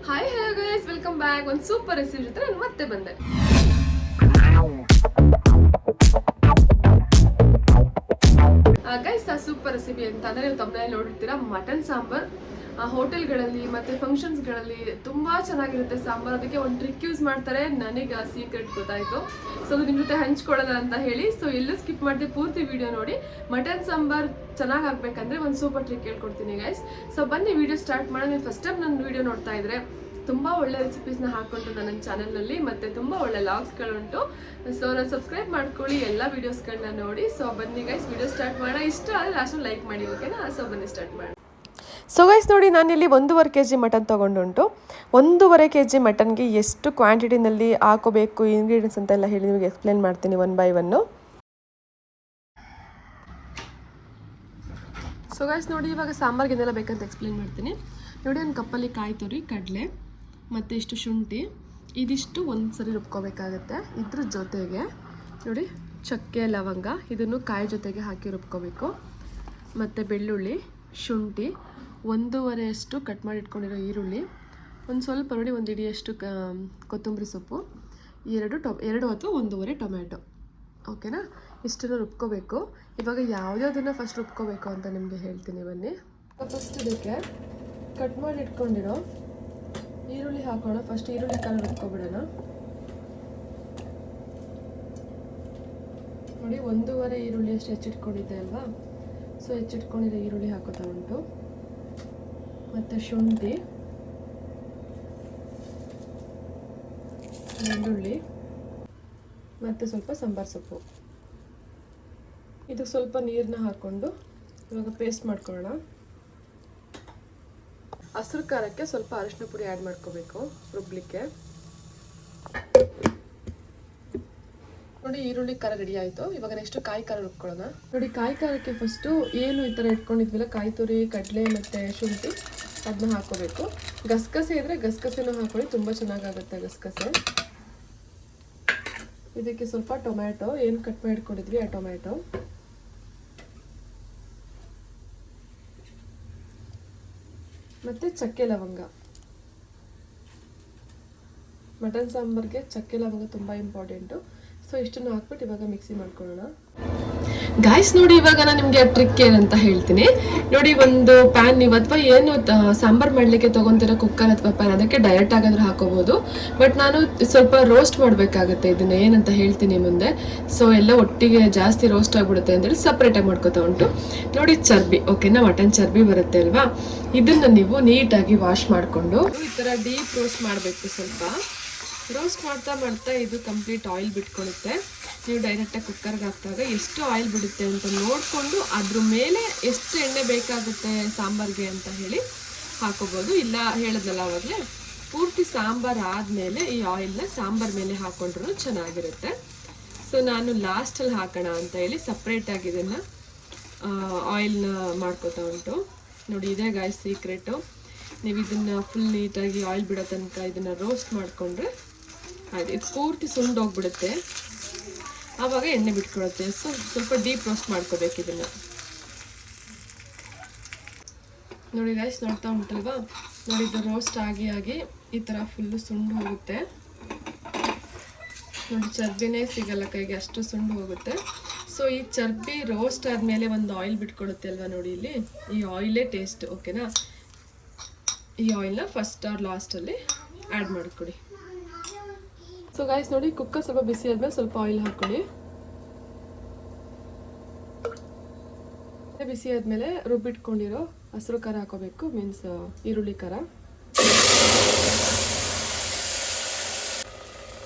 Hi hello guys, welcome back. ಒಂದು super recipe ಜೊತೆ ನಾನು ಮತ್ತೆ ಬಂದೆ. ಗೈಸ್, ಆ ಸೂಪರ್ ರೆಸಿಪಿ ಅಂತ ಅಂದರೆ ನೀವು ತಮ್ಮನೇಲಿ ನೋಡಿರ್ತೀರಾ, ಮಟನ್ ಸಾಂಬಾರ್. ಹೋಟೆಲ್ಗಳಲ್ಲಿ ಮತ್ತು ಫಂಕ್ಷನ್ಸ್ಗಳಲ್ಲಿ ತುಂಬ ಚೆನ್ನಾಗಿರುತ್ತೆ ಸಾಂಬಾರು. ಅದಕ್ಕೆ ಒಂದು ಟ್ರಿಕ್ ಯೂಸ್ ಮಾಡ್ತಾರೆ. ನನಗೆ ಆ ಸೀಕ್ರೆಟ್ ಗೊತ್ತಾಯಿತು, ಸೊ ಅದು ನಿಮ್ಮ ಜೊತೆ ಹಂಚ್ಕೊಳ್ಳೋಣ ಅಂತ ಹೇಳಿ. ಸೊ ಎಲ್ಲೂ ಸ್ಕಿಪ್ ಮಾಡಿದೆ, ಪೂರ್ತಿ ವಿಡಿಯೋ ನೋಡಿ. ಮಟನ್ ಸಾಂಬಾರ್ ಚೆನ್ನಾಗಿ ಆಗಬೇಕಂದ್ರೆ ಒಂದು ಸೂಪರ್ ಟ್ರಿಕ್ ಹೇಳ್ಕೊಡ್ತೀನಿ ಗೈಸ್. ಸೊ ಬನ್ನಿ ವಿಡಿಯೋ ಸ್ಟಾರ್ಟ್ ಮಾಡೋಣ. ನೀವು ಫಸ್ಟ್ ಟೈಮ್ ನನ್ನ ವಿಡಿಯೋ ನೋಡ್ತಾ ಇದ್ರೆ ತುಂಬ ಒಳ್ಳೆ ರೆಸಿಪೀಸ್ನ ಹಾಕ್ಕೊಂಡು ನನ್ನ ಚಾನಲ್ನಲ್ಲಿ, ಮತ್ತು ತುಂಬ ಒಳ್ಳೆ ಲಾಗ್ಸ್ಗಳುಂಟು. ಸೊ ನಾನು ಸಬ್ಸ್ಕ್ರೈಬ್ ಮಾಡ್ಕೊಳ್ಳಿ, ಎಲ್ಲ ವೀಡಿಯೋಸ್ಗಳನ್ನ ನೋಡಿ. ಸೊ ಬನ್ನಿ ಗೈಸ್, ವಿಡಿಯೋ ಸ್ಟಾರ್ಟ್ ಮಾಡೋಣ. ಇಷ್ಟ ಆದರೆ ಲಾಸ್ಟಲ್ಲಿ ಲೈಕ್ ಮಾಡಿ, ಓಕೆನಾ? ಸೊ ಬನ್ನಿ ಸ್ಟಾರ್ಟ್ ಮಾಡೋಣ. ಸೊ ಗೈಸ್ ನೋಡಿ, ನಾನಿಲ್ಲಿ 1.5 kg ಮಟನ್ ತೊಗೊಂಡುಂಟು. 1.5 kg ಮಟನ್ಗೆ ಎಷ್ಟು ಕ್ವಾಂಟಿಟಿನಲ್ಲಿ ಹಾಕೋಬೇಕು ಇಂಗ್ರೀಡಿಯೆಂಟ್ಸ್ ಅಂತೆಲ್ಲ ಹೇಳಿ ನಿಮಗೆ ಎಕ್ಸ್ಪ್ಲೇನ್ ಮಾಡ್ತೀನಿ one by one. So guys ನೋಡಿ, ಇವಾಗ ಸಾಂಬಾರ್ಗೆ ಏನೆಲ್ಲ ಬೇಕಂತ ಎಕ್ಸ್ಪ್ಲೇನ್ ಮಾಡ್ತೀನಿ ನೋಡಿ. ಒಂದು ಕಪ್ಪಲ್ಲಿ ಕಾಯಿ ತುರಿ, ಕಡಲೆ ಮತ್ತು ಇಷ್ಟು ಶುಂಠಿ, ಇದಿಷ್ಟು ಒಂದು ಸರಿ ರುಬ್ಕೋಬೇಕಾಗತ್ತೆ. ಇದ್ರ ಜೊತೆಗೆ ನೋಡಿ ಚಕ್ಕೆ, ಲವಂಗ, ಇದನ್ನು ಕಾಯಿ ಜೊತೆಗೆ ಹಾಕಿ ರುಬ್ಕೋಬೇಕು. ಮತ್ತು ಬೆಳ್ಳುಳ್ಳಿ, ಶುಂಠಿ, 1.5 ಅಷ್ಟು ಕಟ್ ಮಾಡಿ ಇಟ್ಕೊಂಡಿರೋ ಈರುಳ್ಳಿ, ಒಂದು ಸ್ವಲ್ಪ ನೋಡಿ 1 ಹಿಡಿಯಷ್ಟು ಕೊತ್ತಂಬರಿ ಸೊಪ್ಪು, 2 ಅಥವಾ 1.5 ಟೊಮ್ಯಾಟೊ, ಓಕೆನಾ? ಇಷ್ಟನ್ನು ರುಬ್ಕೋಬೇಕು. ಇವಾಗ ಯಾವುದ್ಯಾವುದನ್ನು ಫಸ್ಟ್ ರುಬ್ಕೋಬೇಕು ಅಂತ ನಿಮಗೆ ಹೇಳ್ತೀನಿ ಬನ್ನಿ. ಫಸ್ಟ್ ಇದಕ್ಕೆ ಕಟ್ ಮಾಡಿ ಇಟ್ಕೊಂಡಿರೋ ಈರುಳ್ಳಿ ಹಾಕೋಣ. ಫಸ್ಟ್ ಈರುಳ್ಳಿ ಕಾಳು ರುಬ್ಕೊಬಿಡೋಣ. ನೋಡಿ 1.5 ಈರುಳ್ಳಿ ಅಷ್ಟು ಹೆಚ್ಚಿಟ್ಕೊಂಡಿದ್ದೆ ಅಲ್ವಾ? ಸೊ ಹೆಚ್ಚಿಟ್ಕೊಂಡಿರೋ ಈರುಳ್ಳಿ ಹಾಕೋತಾ ಉಂಟು, ಮತ್ತು ಶುಂಠಿ, ಬೆಳ್ಳುಳ್ಳಿ ಮತ್ತು ಸ್ವಲ್ಪ ಸಾಂಬಾರು ಸೊಪ್ಪು. ಇದಕ್ಕೆ ಸ್ವಲ್ಪ ನೀರನ್ನ ಹಾಕ್ಕೊಂಡು ಇವಾಗ ಪೇಸ್ಟ್ ಮಾಡ್ಕೊಳ್ಳೋಣ. ಹಸಿರು ಖಾರಕ್ಕೆ ಸ್ವಲ್ಪ ಅರಿಶಿನ ಪುಡಿ ಆ್ಯಡ್ ಮಾಡ್ಕೋಬೇಕು ರುಬ್ಲಿಕ್ಕೆ. ನೋಡಿ ಈರುಳ್ಳಿ ಖಾರ ರೆಡಿ ಆಯಿತು. ಇವಾಗ ನೆಕ್ಸ್ಟ್ ಕಾಯಿ ಖಾರ ರುಬ್ಕೊಳ್ಳೋಣ. ನೋಡಿ ಕಾಯಿ ಖಾರಕ್ಕೆ ಫಸ್ಟು ಏನು ಈ ಥರ ಇಟ್ಕೊಂಡಿದ್ವಿಲ್ಲ, ಕಾಯಿ ತುರಿ, ಕಡಲೆ ಮತ್ತು ಶುಂಠಿ, ಅದನ್ನ ಹಾಕೋಬೇಕು. ಗಸಗಸೆ ಇದ್ದರೆ ಗಸಗಸೆನೂ ಹಾಕೊಳ್ಳಿ, ತುಂಬ ಚೆನ್ನಾಗಾಗುತ್ತೆ ಗಸಗಸೆ. ಇದಕ್ಕೆ ಸ್ವಲ್ಪ ಟೊಮ್ಯಾಟೊ, ಏನು ಕಟ್ ಮಾಡಿ ಇಟ್ಕೊಂಡಿದ್ವಿ ಆ ಟೊಮ್ಯಾಟೊ, ಮತ್ತು ಚಕ್ಕೆ ಲವಂಗ. ಮಟನ್ ಸಾಂಬಾರ್ಗೆ ಚಕ್ಕೆ ಲವಂಗ ತುಂಬ ಇಂಪಾರ್ಟೆಂಟು. ಸೊ ಇಷ್ಟನ್ನು ಹಾಕ್ಬಿಟ್ಟು ಇವಾಗ ಮಿಕ್ಸಿ ಮಾಡ್ಕೊಳ್ಳೋಣ. ಗಾಯ್ಸ್ ನೋಡಿ, ಇವಾಗ ನಾನು ನಿಮಗೆ ಟ್ರಿಕ್ ಏನಂತ ಹೇಳ್ತೀನಿ ನೋಡಿ. ಒಂದು ಪ್ಯಾನ್ ನೀವು ಅಥವಾ ಏನು ಸಾಂಬಾರು ಮಾಡಲಿಕ್ಕೆ ತೊಗೊತಿರೋ ಕುಕ್ಕರ್ ಅಥವಾ ಪ್ಯಾನ್, ಅದಕ್ಕೆ ಡೈರೆಕ್ಟ್ ಆಗಾದ್ರೂ ಹಾಕೋಬೋದು. ಬಟ್ ನಾನು ಸ್ವಲ್ಪ ರೋಸ್ಟ್ ಮಾಡಬೇಕಾಗುತ್ತೆ. ಇದನ್ನ ಏನಂತ ಹೇಳ್ತೀನಿ ಮುಂದೆ. ಸೊ ಎಲ್ಲ ಒಟ್ಟಿಗೆ ಜಾಸ್ತಿ ರೋಸ್ಟ್ ಆಗಿಬಿಡುತ್ತೆ ಅಂತೇಳಿ ಸಪ್ರೇಟಾಗಿ ಮಾಡ್ಕೊತಾ ಉಂಟು. ನೋಡಿ ಚರ್ಬಿ, ಓಕೆನಾ? ಮಟನ್ ಚರ್ಬಿ ಬರುತ್ತೆ ಅಲ್ವಾ? ಇದನ್ನು ನೀವು ನೀಟಾಗಿ ವಾಶ್ ಮಾಡಿಕೊಂಡು ಈ ಥರ ಡೀಪ್ ರೋಸ್ಟ್ ಮಾಡಬೇಕು. ಸ್ವಲ್ಪ ರೋಸ್ಟ್ ಮಾಡ್ತಾ ಮಾಡ್ತಾ ಇದು ಕಂಪ್ಲೀಟ್ ಆಯಿಲ್ ಬಿಟ್ಕೊಳ್ಳುತ್ತೆ. ನೀವು ಡೈರೆಕ್ಟಾಗಿ ಕುಕ್ಕರ್ಗೆ ಹಾಕಿದಾಗ ಎಷ್ಟು ಆಯಿಲ್ ಬಿಡುತ್ತೆ ಅಂತ ನೋಡಿಕೊಂಡು ಅದ್ರ ಮೇಲೆ ಎಷ್ಟು ಎಣ್ಣೆ ಬೇಕಾಗುತ್ತೆ ಸಾಂಬಾರಿಗೆ ಅಂತ ಹೇಳಿ ಹಾಕೋಬೋದು. ಇಲ್ಲ ಹೇಳಿದ್ನಲ್ಲ ಆವಾಗಲೇ, ಪೂರ್ತಿ ಸಾಂಬಾರು ಆದಮೇಲೆ ಈ ಆಯಿಲ್ನ ಸಾಂಬಾರ್ ಮೇಲೆ ಹಾಕೊಂಡ್ರೂ ಚೆನ್ನಾಗಿರುತ್ತೆ. ಸೊ ನಾನು ಲಾಸ್ಟಲ್ಲಿ ಹಾಕೋಣ ಅಂತ ಹೇಳಿ ಸಪ್ರೇಟಾಗಿ ಇದನ್ನು ಆಯಿಲ್ನ ಮಾಡ್ಕೋತಾ ಉಂಟು. ನೋಡಿ ಇದೇ ಗಾಯ್ಸ್ ಸೀಕ್ರೆಟು. ನೀವು ಇದನ್ನು ಫುಲ್ ನೀಟಾಗಿ ಆಯಿಲ್ ಬಿಡೋ ತನಕ ಇದನ್ನು ರೋಸ್ಟ್ ಮಾಡಿಕೊಂಡ್ರೆ ಆಯ್ತು. ಇದು ಪೂರ್ತಿ ಸುಂಡೋಗ್ಬಿಡುತ್ತೆ, ಆವಾಗ ಎಣ್ಣೆ ಬಿಟ್ಕೊಳುತ್ತೆ. ಸೊ ಸ್ವಲ್ಪ ಡೀಪ್ ರೋಸ್ಟ್ ಮಾಡ್ಕೋಬೇಕು ಇದನ್ನು. ನೋಡಿ ಗೈಸ್, ನೋಡ್ತಾ ಉಂಟಲ್ವಾ? ನೋಡಿ ಇದು ರೋಸ್ಟ್ ಆಗಿ ಆಗಿ ಈ ಥರ ಫುಲ್ಲು ಸುಂಡು ಹೋಗುತ್ತೆ. ನೋಡಿ ಚರ್ಬಿನೇ ಸಿಗಲ್ಲ ಕೈಗೆ, ಅಷ್ಟು ಸುಂಡು ಹೋಗುತ್ತೆ. ಸೊ ಈ ಚರ್ಬಿ ರೋಸ್ಟ್ ಆದಮೇಲೆ ಒಂದು ಆಯಿಲ್ ಬಿಟ್ಕೊಡುತ್ತೆ ಅಲ್ವಾ? ನೋಡಿ ಇಲ್ಲಿ ಈ ಆಯಿಲೇ ಟೇಸ್ಟ್, ಓಕೆನಾ? ಈ ಆಯಿಲ್ನ ಫಸ್ಟ್ ಆರ್ ಲಾಸ್ಟಲ್ಲಿ ಆ್ಯಡ್ ಮಾಡಿಕೊಡಿ. ಸೊ ಗೈಸ್ ನೋಡಿ, ಕುಕ್ಕರ್ ಸ್ವಲ್ಪ ಬಿಸಿ ಆದಮೇಲೆ ಸ್ವಲ್ಪ ಆಯಿಲ್ ಹಾಕ್ಕೊಳ್ಳಿ. ಬಿಸಿ ಆದಮೇಲೆ ರುಬ್ಬಿಟ್ಕೊಂಡಿರೋ ಹಸಿರು ಖಾರ ಹಾಕೋಬೇಕು, ಮೀನ್ಸ್ ಈರುಳ್ಳಿ ಖಾರ.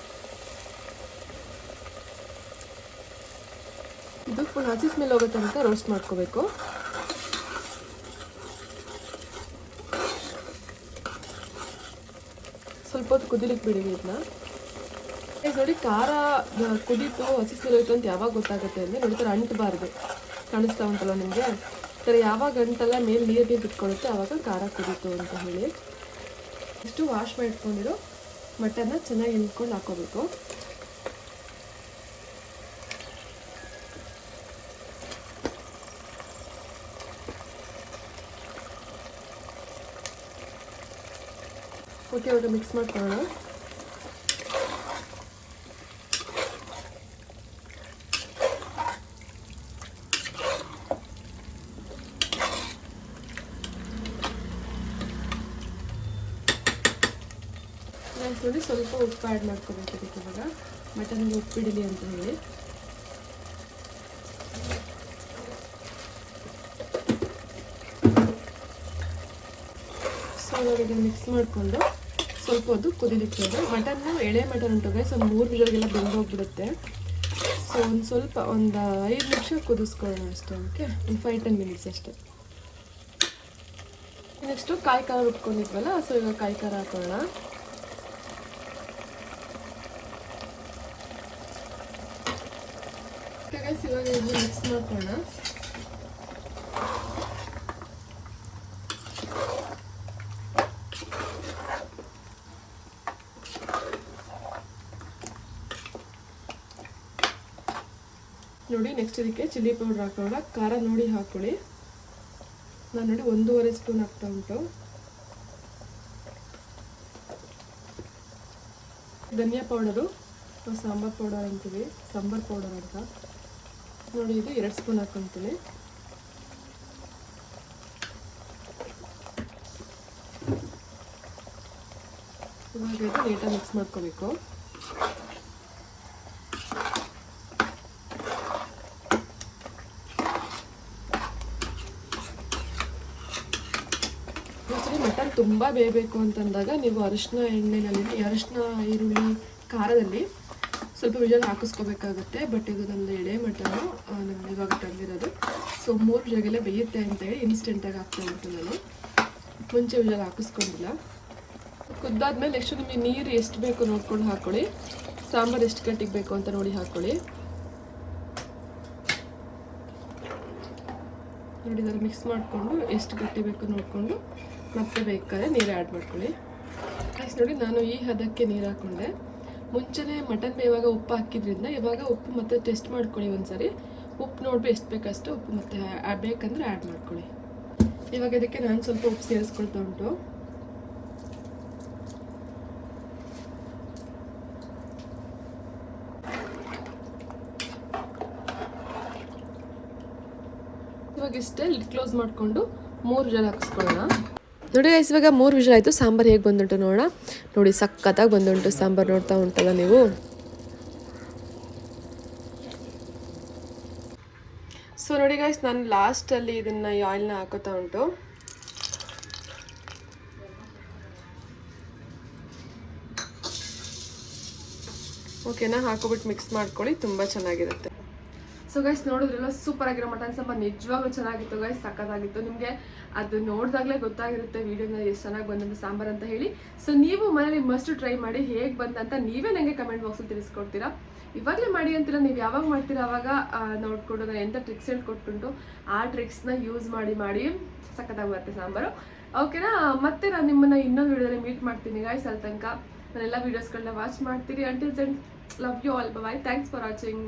ಇದು ಫುಲ್ ಹಸಿ ಸ್ಮೆಲ್ ಹೋಗೋ ತನಕ ರೋಸ್ಟ್ ಮಾಡ್ಕೋಬೇಕು. ಸ್ವಲ್ಪ ಹೊತ್ತು ಕುದಿಲಿಕ್ಕೆ ಬಿಡಿ ಇದನ್ನ. ನೋಡಿ ಖಾರ ಕುದೀತು, ಹಸಿ ಸ್ಮೆಲ್ ಹೋಯ್ತು ಅಂತ ಯಾವಾಗ ಗೊತ್ತಾಗುತ್ತೆ ಅಂದರೆ ನೋಡಿ, ಥರ ಅಂಟಬಾರ್ದು. ಕಾಣಿಸ್ತಾ ಉಂಟಲ್ಲ ನಿಮಗೆ? ಥರ ಯಾವಾಗ ಅಂಟಲ್ಲ ಮೇಲೆ ನೀರು ಬಿಟ್ಕೊಳ್ಳುತ್ತೆ ಆವಾಗ ಖಾರ ಕುದೀತು ಅಂತ ಹೇಳಿ. ಇಷ್ಟು ವಾಶ್ ಮಾಡಿ ಇಟ್ಕೊಂಡಿರೋ ಮಟನ್ನ ಚೆನ್ನಾಗಿ ಹಿಂಡ್ಕೊಂಡು ಹಾಕೋಬೇಕು. ಓಕೆ, ಇವಾಗ ಮಿಕ್ಸ್ ಮಾಡ್ಕೊಳ್ಳೋಣ. ನೋಡಿ ಸ್ವಲ್ಪ ಉಪ್ಪು ಆ್ಯಡ್ ಮಾಡ್ಕೋಬೇಕು ಅದಕ್ಕೆ. ಇವಾಗ ಮಟನ್ಗೆ ಉಪ್ಪಿಡಲಿ ಅಂತ ಹೇಳಿ ಸೊ ಇವಾಗ ಇದನ್ನು ಮಿಕ್ಸ್ ಮಾಡಿಕೊಂಡು ಸ್ವಲ್ಪ ಹೊತ್ತು ಕುದಿಲಿಕ್ಕೆ. ಮಟನ್ನು ಎಳೆ ಮಟನ್ ಉಂಟು ಸೊ 3 ವಿಷಲ್ಗೆಲ್ಲ ಬೆಂದೋಗ್ಬಿಡುತ್ತೆ. ಸೊ ಸ್ವಲ್ಪ ಒಂದು 5 ನಿಮಿಷ ಕುದಿಸ್ಕೊಳ್ಳೋಣ ಅಷ್ಟೇ. ಓಕೆ, ಒಂದು 5-10 ಮಿನಿಟ್ಸ್ ಅಷ್ಟೇ. ನೆಕ್ಸ್ಟು ಕಾಯಿ ಖಾರ ರುಬ್ಕೊಂಡಿದ್ವಲ್ಲ, ಸೊ ಇವಾಗ ಕಾಯಿ ಖಾರ ಹಾಕೋಣ. ಇವಾಗ ಇದು ಮಿಕ್ಸ್ ಮಾಡ್ಕೊಳ್ಳೋಣ. ನೋಡಿ ನೆಕ್ಸ್ಟ್ ಇದಕ್ಕೆ ಚಿಲ್ಲಿ ಪೌಡರ್ ಹಾಕೋಣ. ಖಾರ ನೋಡಿ ಹಾಕೊಳ್ಳಿ. ನಾನು ನೋಡಿ 1.5 ಸ್ಪೂನ್ ಹಾಕ್ತಾ ಉಂಟು. ಧನಿಯಾ ಪೌಡರು, ಸಾಂಬಾರ್ ಪೌಡರ್ ಅಂತೀವಿ, ಸಾಂಬಾರ್ ಪೌಡರ್ ಅಂತ ನೋಡಿ, ಇದು 2 ಸ್ಪೂನ್ ಹಾಕ್ಕೊತೀನಿ. ಇವಾಗ ಇದು ನೀಟಾಗಿ ಮಿಕ್ಸ್ ಮಾಡ್ಕೋಬೇಕು. ಮಟನ್ ತುಂಬ ಬೇಯಬೇಕು ಅಂತಂದಾಗ ನೀವು ಅರಿಶಿನ ಎಣ್ಣೆನಲ್ಲಿ, ಅರಿಶಿನ ಈರುಳ್ಳಿ ಖಾರದಲ್ಲಿ ಸ್ವಲ್ಪ ವಿಜಲ್ ಹಾಕಿಸ್ಕೋಬೇಕಾಗುತ್ತೆ. ಬಟ್ ಇದು ನಮ್ಮದು ಎಳೆ ಮಟನ್ನು ನಮ್ಗೆ ಇವಾಗ ತಂದಿರೋದು. ಸೊ 3 ವಿಜಲ್ಗೆಲ್ಲ ಬೇಯುತ್ತೆ ಅಂತೇಳಿ ಇನ್ಸ್ಟೆಂಟಾಗಿ ಹಾಕ್ತಾ ಉಂಟು. ನಾನು ಮುಂಚೆ ವಿಜಲ್ ಹಾಕಿಸ್ಕೊಂಡಿಲ್ಲ. ಕುದ್ದಾದ್ಮೇಲೆ ನೆಕ್ಸ್ಟ್ ನಿಮಗೆ ನೀರು ಎಷ್ಟು ಬೇಕು ನೋಡ್ಕೊಂಡು ಹಾಕ್ಕೊಳ್ಳಿ. ಸಾಂಬಾರು ಎಷ್ಟು ಗಟ್ಟಿಗೆ ಬೇಕು ಅಂತ ನೋಡಿ ಹಾಕ್ಕೊಳ್ಳಿ. ನೋಡಿ ಇದನ್ನು ಮಿಕ್ಸ್ ಮಾಡಿಕೊಂಡು ಎಷ್ಟು ಗಟ್ಟಿ ಬೇಕು ನೋಡಿಕೊಂಡು ಮತ್ತೆ ಬೇಕಾದ್ರೆ ನೀರು ಆ್ಯಡ್ ಮಾಡ್ಕೊಳ್ಳಿ. ನೋಡಿ ನಾನು ಈ ಹದಕ್ಕೆ ನೀರು ಹಾಕ್ಕೊಂಡೆ. ಮುಂಚೆನೇ ಮಟನ್ ಬೇಯುವಾಗ ಉಪ್ಪು ಹಾಕಿದ್ರಿಂದ ಇವಾಗ ಉಪ್ಪು ಮತ್ತೆ ಟೆಸ್ಟ್ ಮಾಡ್ಕೊಳ್ಳಿ ಒಂದ್ಸರಿ. ಉಪ್ಪು ನೋಡ್ಬೇಕು ಎಷ್ಟು ಬೇಕಷ್ಟು ಉಪ್ಪು ಮತ್ತೆ ಬೇಕಂದ್ರೆ ಆ್ಯಡ್ ಮಾಡ್ಕೊಳ್ಳಿ. ಇವಾಗ ಇದಕ್ಕೆ ನಾನು ಸ್ವಲ್ಪ ಉಪ್ಪು ಸೇರಿಸ್ಕೊಳ್ತಾ ಉಂಟು. ಇವಾಗ ಇಷ್ಟೇ ಲಿಡ್ ಕ್ಲೋಸ್ ಮಾಡಿಕೊಂಡು 3 ವಿಷಲ್ ಹಾಕಿಸ್ಕೊಳ್ಳೋಣ. ನೋಡಿ ಗೈಸ್, ಇವಾಗ 3 ವಿಷಲ್ ಆಯಿತು. ಸಾಂಬಾರು ಹೇಗೆ ಬಂದುಂಟು ನೋಡೋಣ. ನೋಡಿ ಸಖತ್ತಾಗಿ ಬಂದುಂಟು ಸಾಂಬಾರು, ನೋಡ್ತಾ ಉಂಟಲ್ಲ ನೀವು. ಸೊ ನೋಡಿ ಗೈಸ್, ನಾನು ಲಾಸ್ಟಲ್ಲಿ ಇದನ್ನು ಈ ಆಯಿಲ್ನ ಹಾಕೋತಾ ಉಂಟು. ಓಕೆನಾ, ಹಾಕೋಬಿಟ್ಟು ಮಿಕ್ಸ್ ಮಾಡ್ಕೊಳ್ಳಿ, ತುಂಬ ಚೆನ್ನಾಗಿರುತ್ತೆ. ಸೊ ಗೈಸ್ ನೋಡಿದ್ರಲ್ಲ, ಸೂಪರ್ ಆಗಿರೋ ಮಟನ್ ಸಾಂಬಾರು ನಿಜವಾಗ್ಲೂ ಚೆನ್ನಾಗಿತ್ತು ಗೈಸ್, ಸಖತ್ತಾಗಿತ್ತು. ನಿಮಗೆ ಅದು ನೋಡಿದಾಗಲೇ ಗೊತ್ತಾಗಿರುತ್ತೆ ವಿಡಿಯೋನ ಎಷ್ಟು ಚೆನ್ನಾಗಿ ಬಂದಂತ ಸಾಂಬಾರು ಅಂತ ಹೇಳಿ. ಸೊ ನೀವು ಮನೇಲಿ ಮಸ್ಟ್ ಟ್ರೈ ಮಾಡಿ, ಹೇಗೆ ಬಂದಂತ ನೀವೇ ನನಗೆ ಕಮೆಂಟ್ ಬಾಕ್ಸಲ್ಲಿ ತಿಳಿಸ್ಕೊಡ್ತೀರಾ. ಇವಾಗಲೇ ಮಾಡಿ ಅಂತಿಲ್ಲ, ನೀವು ಯಾವಾಗ ಮಾಡ್ತೀರಾ ಆವಾಗ ನೋಡಿಕೊಂಡು ನಾನು ಎಂಥ ಟ್ರಿಕ್ಸ್ ಹೇಳ್ಕೊಟ್ಟುಂಟು ಆ ಟ್ರಿಕ್ಸ್ನ ಯೂಸ್ ಮಾಡಿ ಸಖತ್ತಾಗಿ ಬರುತ್ತೆ ಸಾಂಬಾರು. ಓಕೆನಾ, ಮತ್ತೆ ನಾನು ನಿಮ್ಮನ್ನು ಇನ್ನೊಂದು ವಿಡಿಯೋದಲ್ಲಿ ಮೀಟ್ ಮಾಡ್ತೀನಿ ಗೈಸ್. ಅಲ್ಲಿ ತನಕ ನಾನೆಲ್ಲ ವೀಡಿಯೋಸ್ಗಳನ್ನ ವಾಚ್ ಮಾಡ್ತೀರಿ. Until then love you all, bye. Thanks for watching.